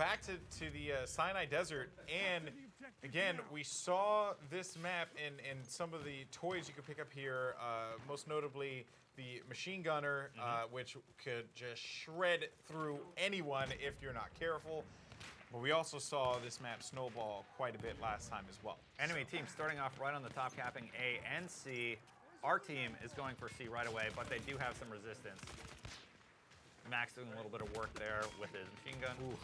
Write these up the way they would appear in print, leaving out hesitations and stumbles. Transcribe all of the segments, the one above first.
back to the Sinai Desert, and again, we saw this map in some of the toys you could pick up here, most notably the machine gunner, which could just shred through anyone if you're not careful. But we also saw this map snowball quite a bit last time as well. Enemy team starting off right on the top, capping A and C. Our team is going for C right away, but they do have some resistance. Max doing a little bit of work there with his machine gun. Oof.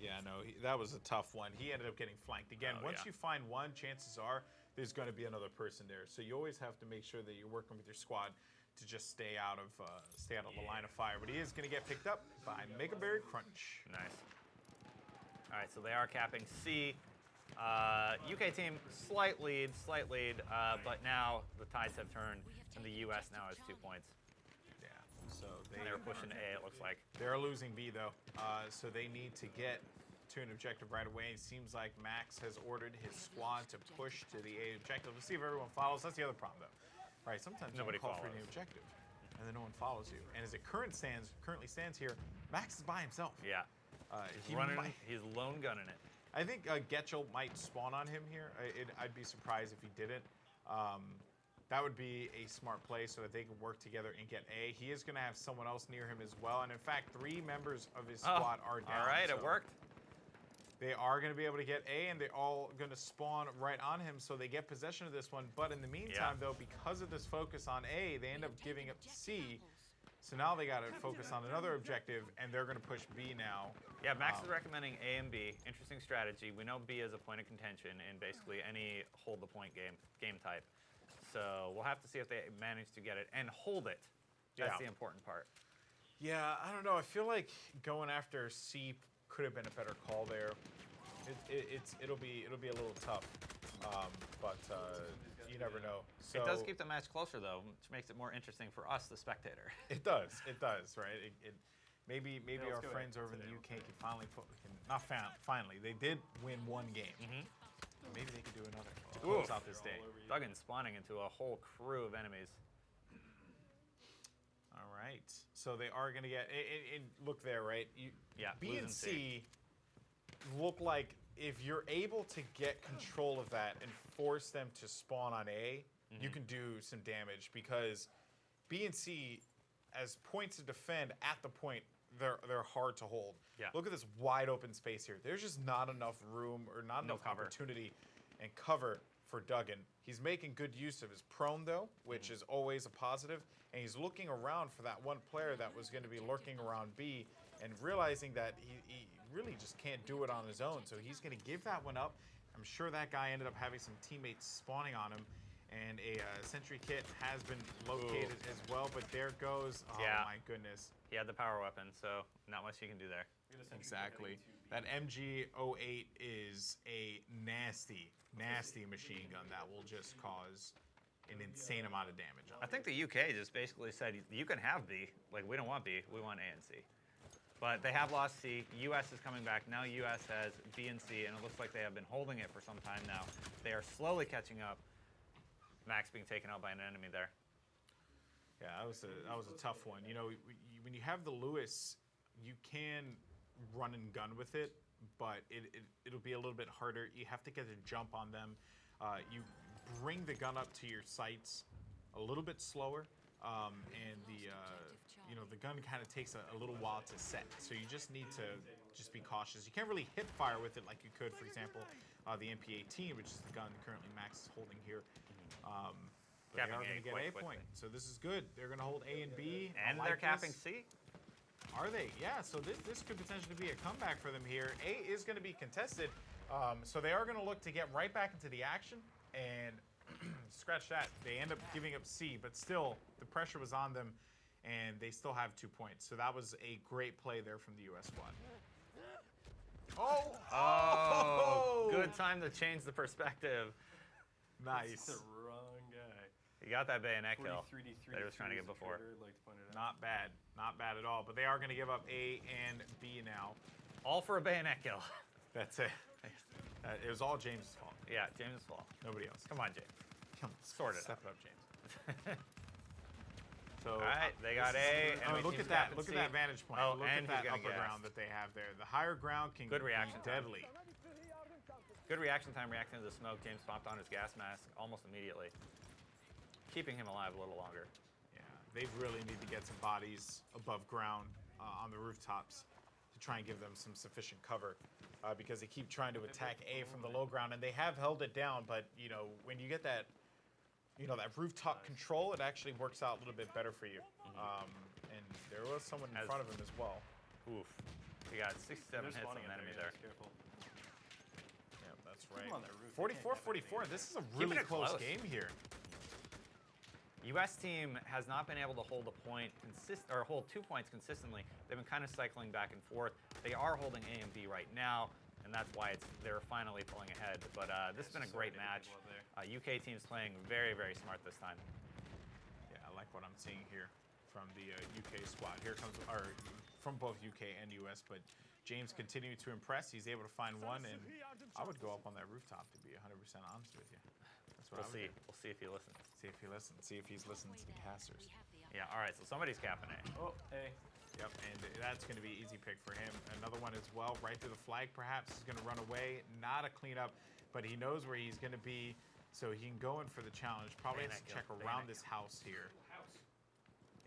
Yeah, no, that was a tough one. He ended up getting flanked. Again, once you find one, chances are there's going to be another person there. So you always have to make sure that you're working with your squad to just stay out of the line of fire. But he is going to get picked up by Mega Berry Crunch. Nice. All right, so they are capping C. UK team, slight lead, but now the tides have turned, and the US now has 2 points. Yeah, so they're pushing to A, it looks like. They're losing B, though, so they need to get to an objective right away. It seems like Max has ordered his squad to push to the A objective. Let's see if everyone follows. That's the other problem, though. Right, sometimes nobody you call follows for an objective, and then no one follows you. And as it currently stands here, Max is by himself. Yeah. He's lone gunning it. I think Getchell might spawn on him here. I'd be surprised if he didn't. That would be a smart play so that they can work together and get A. He is going to have someone else near him as well. And in fact, 3 members of his squad are down. All right, it worked. They are going to be able to get A, and they're all going to spawn right on him, so they get possession of this one. But in the meantime, though, because of this focus on A, they end up giving up C. So now they got to focus on another objective, and they're going to push B now. Yeah, Max is recommending A and B. Interesting strategy. We know B is a point of contention in basically any hold-the-point game type. So we'll have to see if they manage to get it and hold it. That's the important part. Yeah, I don't know. I feel like going after C could have been a better call there. It'll be a little tough, but you never know. So, it does keep the match closer, though, which makes it more interesting for us, the spectator. It does, right? Maybe our friends over in the UK can finally, they did win one game. Maybe they could do another to close out this day. Duggan spawning into a whole crew of enemies. All right, so they are going to get. Look there, right? B and C look like if you're able to get control of that and force them to spawn on A, you can do some damage because B and C, as points to defend at the point, they're hard to hold. Yeah. Look at this wide open space here. There's just not enough room or not enough opportunity and cover for Duggan. He's making good use of his prone, though, which is always a positive, and he's looking around for that one player that was going to be lurking around B and realizing that he really just can't do it on his own, so he's going to give that one up. I'm sure that guy ended up having some teammates spawning on him, and a sentry kit has been located as well, but there goes, my goodness. He had the power weapon, so not much you can do there. Exactly. That MG08 is a nasty machine gun that will just cause an insane amount of damage. I think the UK just basically said, you can have B. Like, we don't want B, we want A and C. But they have lost C. US is coming back. Now US has B and C, and it looks like they have been holding it for some time now. They are slowly catching up. Max being taken out by an enemy there. Yeah, that was a tough one. You know, when you have the Lewis, you can run and gun with it, but it'll be a little bit harder. You have to get a jump on them. You bring the gun up to your sights a little bit slower, and the gun kind of takes a little while to set. So you just need to just be cautious. You can't really hip fire with it like you could, for example, the MP18, which is the gun currently Max is holding here. But they are going to get A point. So this is good. They're going to hold A and B. And they're capping C? Are they? Yeah, so this could potentially be a comeback for them here. A is going to be contested, so they are going to look to get right back into the action, and scratch that. They end up giving up C, but still, the pressure was on them, and they still have 2 points. So that was a great play there from the U.S. squad. Oh! Good time to change the perspective. Nice. That's the wrong guy. He got that bayonet kill 3D3 that he was trying to get before. Like to point it out. Not bad. Not bad at all. But they are going to give up A and B now. All for a bayonet kill. That's it. It was all James' fault. Yeah, James' fault. Nobody else. Come on, James. Come on, sort it Step it up, James. So All right, they got A. Enemy look team's at that! capping Look at C. that vantage point. Oh, Look and at that he's gonna upper gas. ground that they have there. The higher ground can Good reaction be time. deadly. Good reaction time reacting to the smoke. James popped on his gas mask almost immediately, keeping him alive a little longer. Yeah, they really need to get some bodies above ground on the rooftops to try and give them some sufficient cover because they keep trying to attack A from the low ground, and they have held it down. But you know, when you get that, you know, that rooftop control, it actually works out a little bit better for you. And there was someone in front of him as well. Oof. He got 67 They're hits on spawning an up enemy there. there. Guys, careful. Yeah, that's Keep right. them on their roof. They can't 44-44. get This is a Keeping really it close close. game here. U.S. team has not been able to hold a point or hold 2 points consistently. They've been kind of cycling back and forth. They are holding A and B right now, and that's why they're finally pulling ahead. But this has been a great match. UK team's playing very, very smart this time. Yeah, I like what I'm seeing here from the UK squad. Here comes, or from both UK and US, but James continuing to impress. He's able to find one, and I would go up on that rooftop, to be 100% honest with you. That's what I would do. We'll see if he listens. See if he listens. See if he's listening to the casters. Yeah, all right, so somebody's capping A. Oh, hey. Yep, and that's going to be an easy pick for him. Another one as well, right through the flag, perhaps. He's going to run away. Not a cleanup, but he knows where he's going to be, so he can go in for the challenge. Probably has to check around this house here.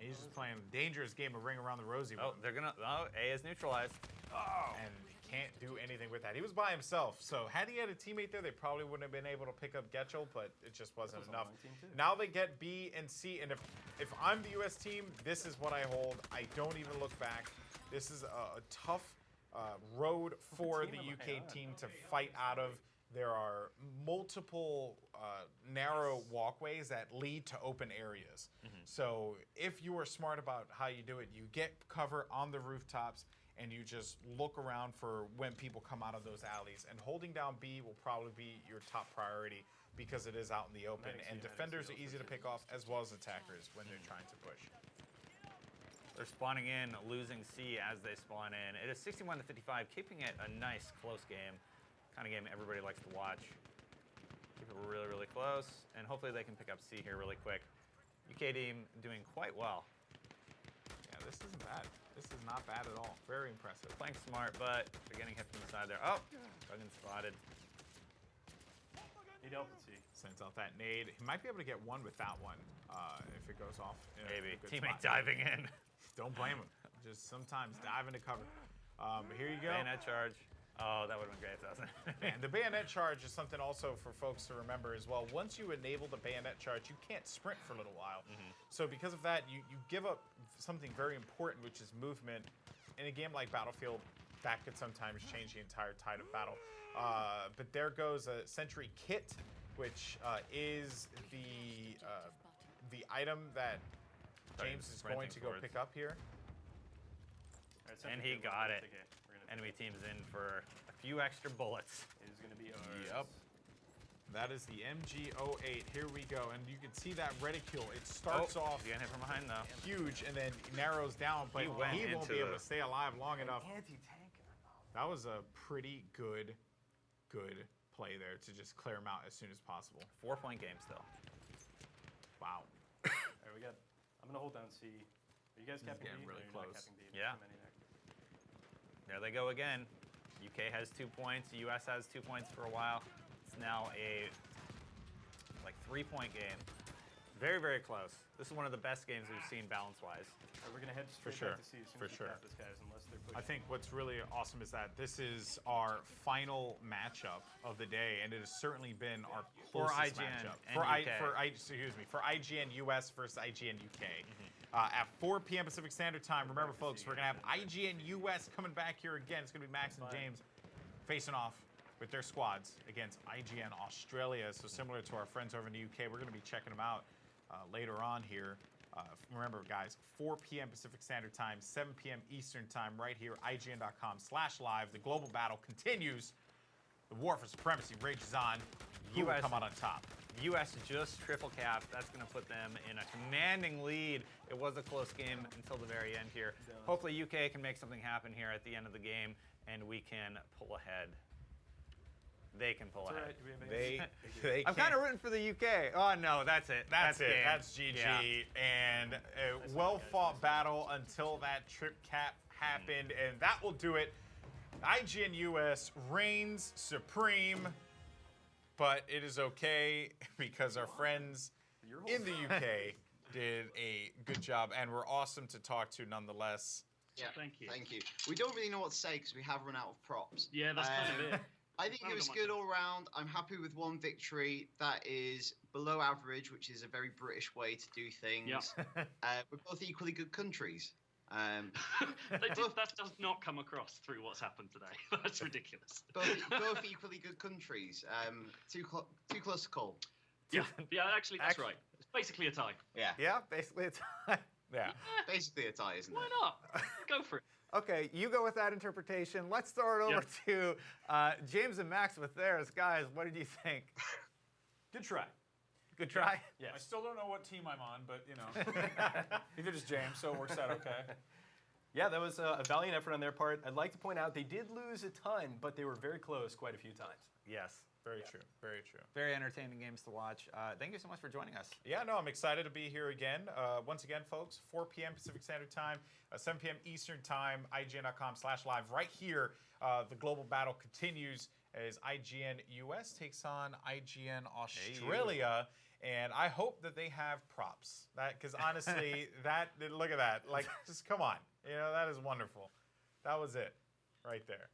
And he's just playing a dangerous game of Ring Around the Rosie. Oh, A is neutralized. And he can't do anything with that. He was by himself, so had he had a teammate there, they probably wouldn't have been able to pick up Getchell, but it just wasn't was a enough. long team too. Now they get B and C, and if I'm the U.S. team, this is what I hold. I don't even look back. This is a tough road for the team am I UK on? team to fight out of. There are multiple narrow walkways that lead to open areas. So if you are smart about how you do it, you get cover on the rooftops and you just look around for when people come out of those alleys. And holding down B will probably be your top priority because it is out in the open. And defenders are easy to pick off as well as attackers when they're trying to push. They're spawning in, losing C as they spawn in. It is 61-55, keeping it a nice, close game. Kind of game everybody likes to watch. Keep it really, really close, and hopefully they can pick up C here really quick. UK team doing quite well. Yeah, this isn't bad. This is not bad at all. Very impressive. Playing smart, but they're getting hit from the side there. Oh, Duggan spotted. Need help with C. Sends out that nade. He might be able to get one with that one if it goes off. In Maybe. a good Teammate spot. diving in. Don't blame him. Just sometimes dive into cover. Here you go. Bayonet charge. Oh, that would have been great if that was And the bayonet charge is something also for folks to remember as well. Once you enable the bayonet charge, you can't sprint for a little while. So because of that, you give up something very important, which is movement. In a game like Battlefield, that could sometimes change the entire tide of battle. But there goes a Sentry Kit, which is the item that James is going to go pick up here. All right, And Sentry he Kit, got it's it. okay. We're gonna Enemy team's in for a few extra bullets. It is gonna be ours. Yep. That is the MG08. Here we go. And you can see that reticule. It starts off He's getting hit from behind though. huge and then narrows down, but He went he won't into be able the- to stay alive long enough. Anti-tanker. That was a pretty good play there to just clear him out as soon as possible. 4-point game still. Wow. All right, we got. I'm gonna hold down C. Are you guys capping getting B? really Or you're not close. capping B? There's Yeah. too many there. There they go again. UK has 2 points. US has 2 points for a while. It's now a 3-point game. Very, very close. This is one of the best games we've seen balance-wise. All right, we're gonna head straight sure. back to C as soon For as we sure. cap this, guys, unless they're pushing. I think what's really awesome is that this is our final matchup of the day, and it has certainly been our For closest IGN matchup. and UK. For IGN US versus IGN UK. At 4 p.m. Pacific Standard Time. Remember, folks, we're going to have IGN US coming back here again. It's going to be Max and James facing off with their squads against IGN Australia. So similar to our friends over in the UK, we're going to be checking them out later on here. Remember, guys, 4 p.m. Pacific Standard Time, 7 p.m. Eastern Time, right here, IGN.com/live. The global battle continues. The war for supremacy rages on. Who will come out on top? US just triple capped. That's going to put them in a commanding lead. It was a close game until the very end here. Hopefully UK can make something happen here at the end of the game, and we can pull ahead. they can pull It's all ahead. right. They I'm kind of rooting for the UK. Oh no, that's it. That's it. game. That's GG. Yeah. And a well-fought battle until that trip cap happened, and that will do it. IGN US reigns supreme, but it is okay because our friends in the UK did a good job and were awesome to talk to nonetheless. Yeah, Thank you. Thank you. We don't really know what to say because we have run out of props. Yeah, that's kind of it. I think it was good all round. I'm happy with one victory that is below average, which is a very British way to do things. Yeah. We're both equally good countries. That does not come across through what's happened today. That's ridiculous. both equally good countries. Too close to call. Yeah, actually, that's right. It's basically a tie. Yeah. Yeah, basically it's. Yeah. Basically a tie, isn't Why it? not? Go for it. Okay, you go with that interpretation. Let's throw it over to James and Max with theirs. Guys, what did you think? Good try. Good try? Yes. I still don't know what team I'm on, but you know, neither does James, so it works out okay. Yeah, that was a valiant effort on their part. I'd like to point out they did lose a ton, but they were very close quite a few times. Yes. Very true. Very true. Very entertaining games to watch. Thank you so much for joining us. Yeah, no, I'm excited to be here again. Once again, folks, 4 p.m. Pacific Standard Time, 7 p.m. Eastern Time, IGN.com/live. Right here, the global battle continues as IGN US takes on IGN Australia. And I hope that they have props. Because honestly, look at that. Like, just come on. You know, that is wonderful. That was it right there.